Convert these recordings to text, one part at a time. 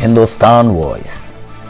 Hindustan voice,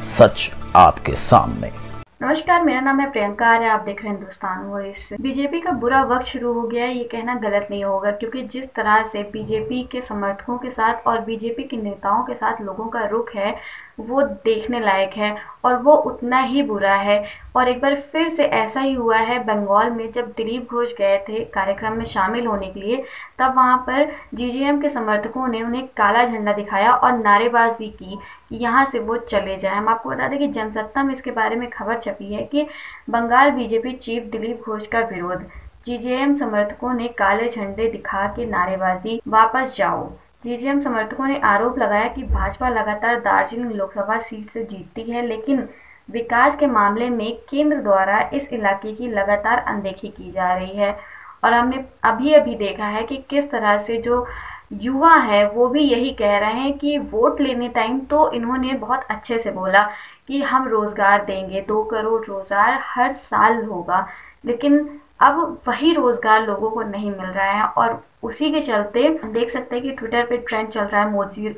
सच आपके सामने। नमस्कार, मेरा नाम है प्रियंका आर्य। आप देख रहे हैं हिंदुस्तान वॉइस। बीजेपी का बुरा वक्त शुरू हो गया है, ये कहना गलत नहीं होगा, क्योंकि जिस तरह से बीजेपी के समर्थकों के साथ और बीजेपी के नेताओं के साथ लोगों का रुख है वो देखने लायक है और वो उतना ही बुरा है। और एक बार फिर से ऐसा ही हुआ है बंगाल में, जब दिलीप घोष गए थे कार्यक्रम में शामिल होने के लिए, तब वहां पर जीजेएम के समर्थकों ने उन्हें काला झंडा दिखाया और नारेबाजी की कि यहाँ से वो चले जाएं। हम आपको बता दें कि जनसत्ता में इसके बारे में खबर छपी है कि बंगाल बीजेपी चीफ दिलीप घोष का विरोध, जीजेएम समर्थकों ने काले झंडे दिखा के नारेबाजी, वापस जाओ। जीजेएम समर्थकों ने आरोप लगाया कि भाजपा लगातार दार्जिलिंग लोकसभा सीट से जीतती है, लेकिन विकास के मामले में केंद्र द्वारा इस इलाके की लगातार अनदेखी की जा रही है। और हमने अभी अभी देखा है कि किस तरह से जो युवा है वो भी यही कह रहे हैं कि वोट लेने टाइम तो इन्होंने बहुत अच्छे से बोला कि हम रोजगार देंगे, 2 करोड़ रोजगार हर साल होगा, लेकिन अब वही रोजगार लोगों को नहीं मिल रहा है। और उसी के चलते देख सकते हैं कि ट्विटर पे ट्रेंड चल रहा है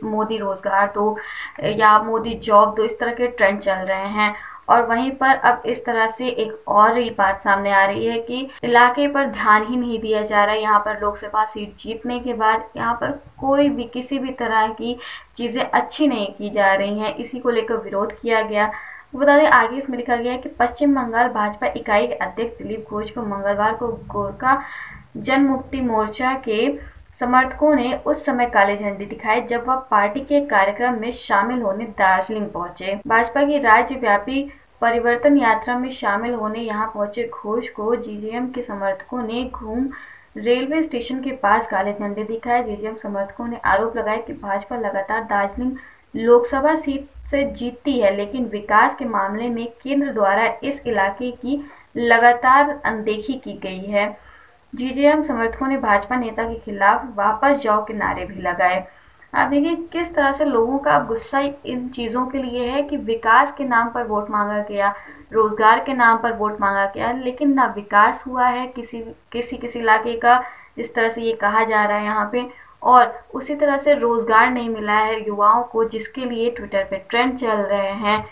मोदी रोजगार दो या मोदी जॉब दो, इस तरह के ट्रेंड चल रहे हैं। और वहीं पर अब इस तरह से एक और ही बात सामने आ रही है कि इलाके पर ध्यान ही नहीं दिया जा रहा है। यहाँ पर लोकसभा सीट जीतने के बाद यहाँ पर कोई भी किसी भी तरह की चीज़ें अच्छी नहीं की जा रही हैं, इसी को लेकर विरोध किया गया। बता दें आगे इसमें लिखा गया है कि पश्चिम बंगाल भाजपा इकाई के अध्यक्ष दिलीप घोष को मंगलवार को गोरखा जन मुक्ति मोर्चा के समर्थकों ने उस समय काले झंडे दिखाए जब वह पार्टी के कार्यक्रम में शामिल होने दार्जिलिंग पहुंचे। भाजपा की राज्यव्यापी परिवर्तन यात्रा में शामिल होने यहां पहुंचे घोष को जीजेएम के समर्थकों ने घूम रेलवे स्टेशन के पास काले झंडे दिखाए। जीजेएम समर्थकों ने आरोप लगाया कि भाजपा लगातार दार्जिलिंग लोकसभा सीट से जीतती है, लेकिन विकास के मामले में केंद्र द्वारा इस इलाके की लगातार अनदेखी की गई है। जीजेएम समर्थकों ने भाजपा नेता के खिलाफ वापस जाओ के नारे भी लगाए। आप देखिए किस तरह से लोगों का गुस्सा इन चीज़ों के लिए है कि विकास के नाम पर वोट मांगा गया, रोजगार के नाम पर वोट मांगा गया, लेकिन ना विकास हुआ है किसी इलाके का, जिस तरह से ये कहा जा रहा है यहाँ पे, और उसी तरह से रोजगार नहीं मिला है युवाओं को, जिसके लिए ट्विटर पे ट्रेंड चल रहे हैं।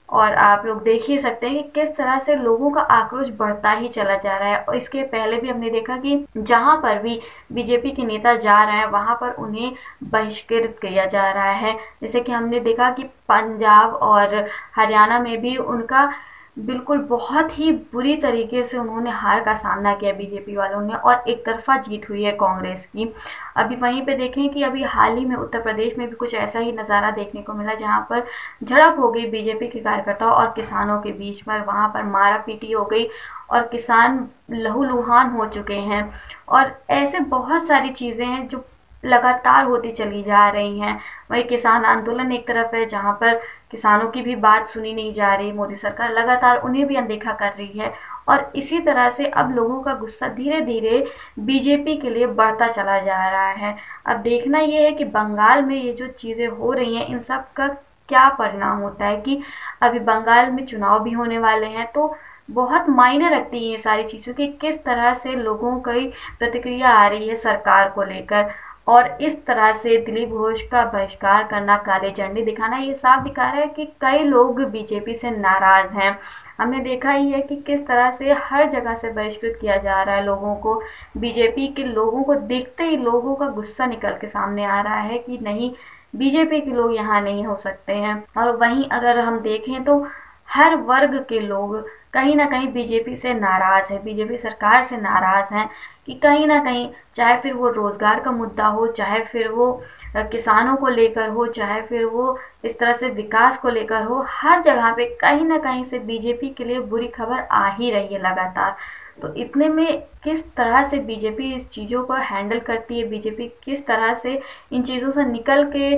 और आप लोग देख ही सकते हैं कि किस तरह से लोगों का आक्रोश बढ़ता ही चला जा रहा है। और इसके पहले भी हमने देखा कि जहां पर भी बीजेपी के नेता जा रहे हैं वहां पर उन्हें बहिष्कृत किया जा रहा है। जैसे कि हमने देखा कि पंजाब और हरियाणा में भी उनका बिल्कुल बहुत ही बुरी तरीके से उन्होंने हार का सामना किया बीजेपी वालों ने, और एक तरफा जीत हुई है कांग्रेस की। अभी वहीं पे देखें कि अभी हाल ही में उत्तर प्रदेश में भी कुछ ऐसा ही नज़ारा देखने को मिला, जहां पर झड़प हो गई बीजेपी के कार्यकर्ताओं और किसानों के बीच में। वहां पर मारा पीटी हो गई और किसान लहूलुहान हो चुके हैं। और ऐसे बहुत सारी चीज़ें हैं जो लगातार होती चली जा रही हैं। वही किसान आंदोलन एक तरफ है जहां पर किसानों की भी बात सुनी नहीं जा रही, मोदी सरकार लगातार उन्हें भी अनदेखा कर रही है। और इसी तरह से अब लोगों का गुस्सा धीरे धीरे बीजेपी के लिए बढ़ता चला जा रहा है। अब देखना ये है कि बंगाल में ये जो चीज़ें हो रही हैं इन सब का क्या परिणाम होता है, कि अभी बंगाल में चुनाव भी होने वाले हैं, तो बहुत मायने रखती है ये सारी चीज़ों की, किस तरह से लोगों की प्रतिक्रिया आ रही है सरकार को लेकर। और इस तरह से दिलीप घोष का बहिष्कार करना, काले झंडे दिखाना, ये साफ दिखा रहा है कि कई लोग बीजेपी से नाराज हैं। हमने देखा ही है कि किस तरह से हर जगह से बहिष्कृत किया जा रहा है लोगों को। बीजेपी के लोगों को देखते ही लोगों का गुस्सा निकल के सामने आ रहा है कि नहीं, बीजेपी के लोग यहाँ नहीं हो सकते हैं। और वहीं अगर हम देखें तो हर वर्ग के लोग कहीं ना कहीं बीजेपी से नाराज है, बीजेपी सरकार से नाराज हैं, कि कहीं ना कहीं चाहे फिर वो रोजगार का मुद्दा हो, चाहे फिर वो किसानों को लेकर हो, चाहे फिर वो इस तरह से विकास को लेकर हो, हर जगह पे कहीं ना कहीं से बीजेपी के लिए बुरी खबर आ ही रही है लगातार। तो इतने में किस तरह से बीजेपी इस चीज़ों को हैंडल करती है, बीजेपी किस तरह से इन चीज़ों से निकल के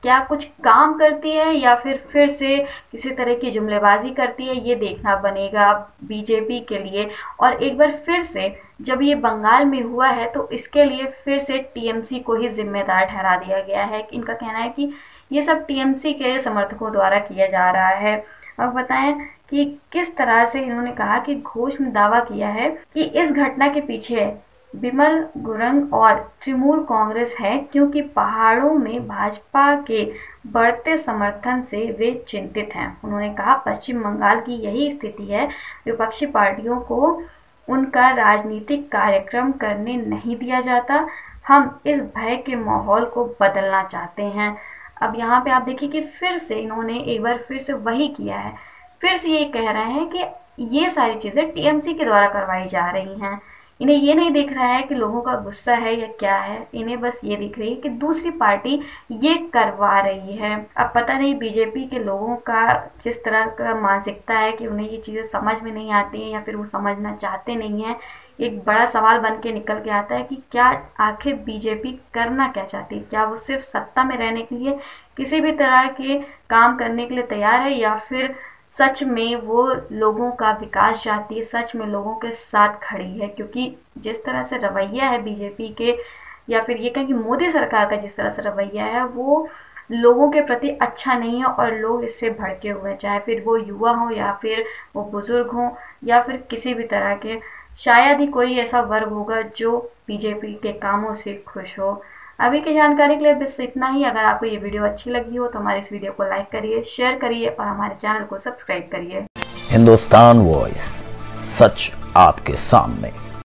क्या कुछ काम करती है या फिर से किसी तरह की जुमलेबाजी करती है, ये देखना बनेगा बीजेपी के लिए। और एक बार फिर से जब ये बंगाल में हुआ है तो इसके लिए फिर से टीएमसी को ही जिम्मेदार ठहरा दिया गया है। इनका कहना है कि ये सब टीएमसी के समर्थकों द्वारा किया जा रहा है। अब बताएं कि किस तरह से इन्होंने कहा कि घोष ने दावा किया है कि इस घटना के पीछे बिमल गुरंग और तृणमूल कांग्रेस है, क्योंकि पहाड़ों में भाजपा के बढ़ते समर्थन से वे चिंतित हैं। उन्होंने कहा, पश्चिम बंगाल की यही स्थिति है, विपक्षी पार्टियों को उनका राजनीतिक कार्यक्रम करने नहीं दिया जाता। हम इस भय के माहौल को बदलना चाहते हैं। अब यहाँ पे आप देखिए कि फिर से इन्होंने एक बार फिर से वही किया है, फिर से ये कह रहे हैं कि ये सारी चीज़ें टीएमसी के द्वारा करवाई जा रही हैं। इन्हें ये नहीं दिख रहा है कि लोगों का गुस्सा है या क्या है, इन्हें बस ये दिख रही है कि दूसरी पार्टी ये करवा रही है। अब पता नहीं बीजेपी के लोगों का किस तरह का मानसिकता है कि उन्हें ये चीज़ें समझ में नहीं आती हैं या फिर वो समझना चाहते नहीं हैं। एक बड़ा सवाल बन के निकल के आता है कि क्या आखिर बीजेपी करना क्या चाहती है? क्या वो सिर्फ सत्ता में रहने के लिए किसी भी तरह के काम करने के लिए तैयार है, या फिर सच में वो लोगों का विकास चाहती है, सच में लोगों के साथ खड़ी है? क्योंकि जिस तरह से रवैया है बीजेपी के, या फिर ये कहें कि मोदी सरकार का जिस तरह से रवैया है, वो लोगों के प्रति अच्छा नहीं है और लोग इससे भड़के हुए हैं, चाहे फिर वो युवा हो या फिर वो बुजुर्ग हो या फिर किसी भी तरह के। शायद ही कोई ऐसा वर्ग होगा जो बीजेपी के कामों से खुश हो। अभी की जानकारी के लिए बस इतना ही। अगर आपको ये वीडियो अच्छी लगी हो तो हमारे इस वीडियो को लाइक करिए, शेयर करिए और हमारे चैनल को सब्सक्राइब करिए। हिंदुस्तान वॉइस, सच आपके सामने।